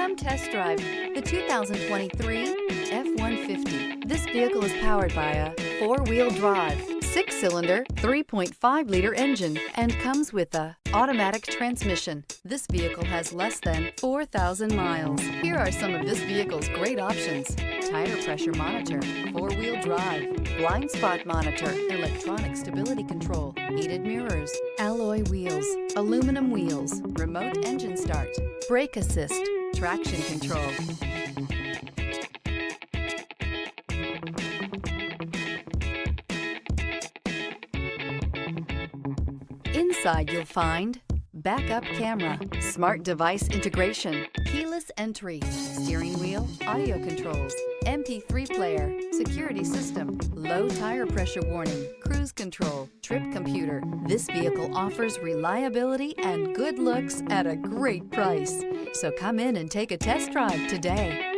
Come test drive the 2023 F-150. This vehicle is powered by a four-wheel drive, six-cylinder, 3.5-liter engine, and comes with a automatic transmission. This vehicle has less than 4,000 miles. Here are some of this vehicle's great options: tire pressure monitor, four-wheel drive, blind spot monitor, electronic stability control, heated mirrors, alloy wheels, aluminum wheels, remote engine start, brake assist, traction control. Inside you'll find backup camera, smart device integration, keyless entry, steering wheel audio controls, MP3 player, security system, low tire pressure warning, cruise control, trip computer. This vehicle offers reliability and good looks at a great price. So come in and take a test drive today.